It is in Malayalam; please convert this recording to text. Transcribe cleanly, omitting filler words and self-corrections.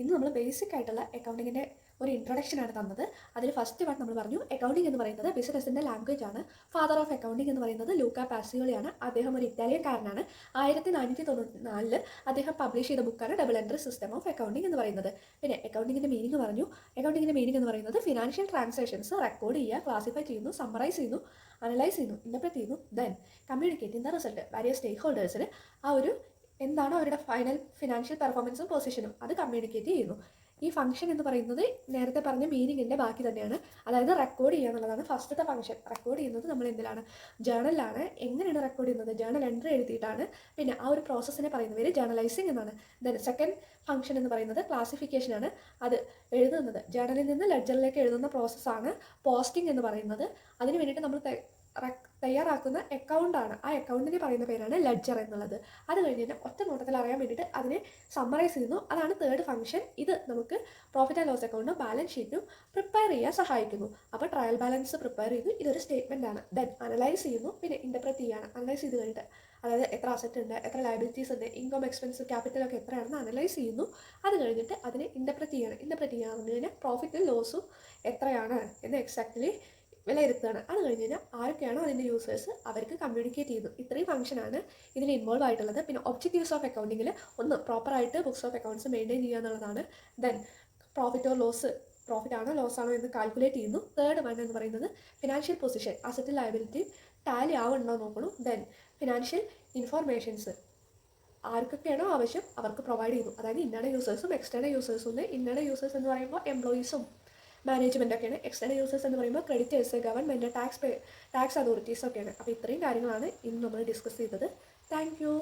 ഇന്ന് നമ്മൾ ബേസിക് ആയിട്ടുള്ള അക്കൗണ്ടിങ്ങിൻ്റെ ഒരു ഇൻട്രൊഡക്ഷനാണ് തന്നത്. അതിൽ ഫസ്റ്റ് വൺ നമ്മൾ പറഞ്ഞു അക്കൗണ്ടിങ് എന്ന് പറയുന്നത് ബിസിനസ്സിൻ്റെ ലാംഗ്വേജ് ആണ്. ഫാദർ ഓഫ് അക്കൗണ്ടിങ് എന്ന് പറയുന്നത് ലൂക്ക പാസിയോളിയാണ്. അദ്ദേഹം ഒരു ഇറ്റാലിയൻകാരനാണ്. 1494 അദ്ദേഹം പബ്ലിഷ് ചെയ്ത ബുക്കാണ് double entry system of accounting എന്ന് പറയുന്നത്. പിന്നെ അക്കൗണ്ടിങ്ങിൻ്റെ മീനിങ് പറഞ്ഞു. അക്കൗണ്ടിങ്ങിൻ്റെ മീനിങ് എന്ന് പറയുന്നത് ഫിനാൻഷ്യൽ ട്രാൻസാക്ഷൻസ് റെക്കോർഡ് ചെയ്യുക, ക്ലാസിഫൈ ചെയ്യുന്നു, സമ്മറൈസ് ചെയ്യുന്നു, അനലൈസ് ചെയ്യുന്നു, ഇന്റർപ്രറ്റ് ചെയ്യുന്നു, then communicate the result various സ്റ്റേക്ക് ഹോൾഡേഴ്സിന് ആ ഒരു എന്താണ് അവരുടെ ഫൈനൽ ഫിനാൻഷ്യൽ പെർഫോമൻസും പൊസിഷനും അത് കമ്മ്യൂണിക്കേറ്റ് ചെയ്യുന്നു. ഈ ഫംഗ്ഷൻ എന്ന് പറയുന്നത് നേരത്തെ പറഞ്ഞ മീനിങ്ങിൻ്റെ ബാക്കി തന്നെയാണ്. അതായത് റെക്കോർഡ് ചെയ്യുക എന്നുള്ളതാണ് ഫസ്റ്റത്തെ ഫംഗ്ഷൻ. റെക്കോർഡ് ചെയ്യുന്നത് നമ്മൾ എന്തിലാണ്? ജേണലിലാണ്. എങ്ങനെയാണ് റെക്കോർഡ് ചെയ്യുന്നത്? ജേണൽ എൻട്രി എഴുതിയിട്ടാണ്. പിന്നെ ആ ഒരു പ്രോസസ്സിനെ പറയുന്ന പേര് ജേണലൈസിങ് എന്നാണ്. ദെൻ സെക്കൻഡ് ഫംഗ്ഷൻ എന്ന് പറയുന്നത് ക്ലാസിഫിക്കേഷൻ ആണ്. അത് എഴുതുന്നത് ജേണലിൽ നിന്ന് ലെഡ്ജറിലേക്ക് എഴുതുന്ന പ്രോസസ്സാണ് പോസ്റ്റിംഗ് എന്ന് പറയുന്നത്. അതിന് വേണ്ടിയിട്ട് നമ്മൾ തയ്യാറാക്കുന്ന അക്കൗണ്ടാണ്. ആ അക്കൗണ്ടിനെ പറയുന്ന പേരാണ് ലെഡ്ജർ എന്നുള്ളത്. അത് കഴിഞ്ഞ് ഒറ്റ നോട്ടത്തിൽ അറിയാൻ വേണ്ടിയിട്ട് അതിനെ സമ്മറൈസ് ചെയ്യുന്നു. അതാണ് തേർഡ് ഫംഗ്ഷൻ. ഇത് നമുക്ക് പ്രോഫിറ്റ് ആൻഡ് ലോസ് അക്കൗണ്ടും ബാലൻസ് ഷീറ്റും പ്രിപ്പയർ ചെയ്യാൻ സഹായിക്കുന്നു. അപ്പോൾ ട്രയൽ ബാലൻസ് പ്രിപ്പയർ ചെയ്തു, ഇതൊരു സ്റ്റേറ്റ്മെൻ്റ് ആണ്. ദെൻ അനലൈസ് ചെയ്യുന്നു, പിന്നെ ഇൻ്റർപ്രറ്റ് ചെയ്യുകയാണ്. അനലൈസ് ചെയ്ത് കഴിഞ്ഞിട്ട് അതായത് എത്ര അസറ്റ് ഉണ്ട്, എത്ര ലയബിലിറ്റീസ് ഉണ്ട്, ഇൻകം എക്സ്പെൻസ് ക്യാപിറ്റലൊക്കെ എത്രയാണെന്ന് അനലൈസ് ചെയ്യുന്നു. അത് കഴിഞ്ഞിട്ട് അതിനെ ഇൻ്റർപ്രറ്റ് ചെയ്യുകയാണ്. ഇൻ്റർപ്രറ്റ് ചെയ്യാന്ന് കഴിഞ്ഞാൽ പ്രോഫിറ്റും ലോസും എത്രയാണ് എന്ന് എക്സാക്ട്ലി വിലയിരുത്തുകയാണ്. അത് കഴിഞ്ഞ് കഴിഞ്ഞാൽ ആരൊക്കെയാണോ അതിൻ്റെ യൂസേഴ്സ് അവർക്ക് കമ്മ്യൂണിക്കേറ്റ് ചെയ്തു. ഇത്രയും ഫംഗ്ഷനാണ് ഇതിൽ ഇൻവോൾവ് ആയിട്ടുള്ളത്. പിന്നെ ഒബ്ജക്റ്റീവ്സ് ഓഫ് അക്കൗണ്ടിങ്ങിൽ ഒന്ന് പ്രോപ്പറായിട്ട് ബുക്സ് ഓഫ് അക്കൗണ്ട്സ് മെയിൻറ്റെയിൻ ചെയ്യുക എന്നുള്ളതാണ്. Then profit or loss, profit ആണോ ലോസ് ആണോ എന്ന് കാൽക്കുലേറ്റ് ചെയ്യുന്നു. തേർഡ് വൺ എന്ന് പറയുന്നത് financial position, asset liability tally ആവുന്നുണ്ടോ നോക്കണം. ദെൻ ഫിനാൻഷ്യൽ ഇൻഫോർമേഷൻസ് ആർക്കൊക്കെയാണോ ആവശ്യം അവർക്ക് പ്രൊവൈഡ് ചെയ്യുന്നു. അതായത് ഇന്നേണൽ യൂസേഴ്സും എക്സ്റ്റേണൽ യൂസേഴ്സും ഉണ്ട്. ഇന്നേണൽ യൂസേഴ്സ് എന്ന് പറയുമ്പോൾ എംപ്ലോയീസും മാനേജ്മെൻറ്റൊക്കെയാണ്. എക്സ്റ്റേണൽ യൂസേഴ്സ് എന്ന് പറയുമ്പോൾ ക്രെഡിറ്റേഴ്സ്, ഗവൺമെൻറ്, ടാക്സ് അതോറിറ്റീസ് ഒക്കെയാണ്. അപ്പോൾ ഇത്രയും കാര്യങ്ങളാണ് ഇന്ന് നമ്മൾ ഡിസ്കസ് ചെയ്തത്. Thank you.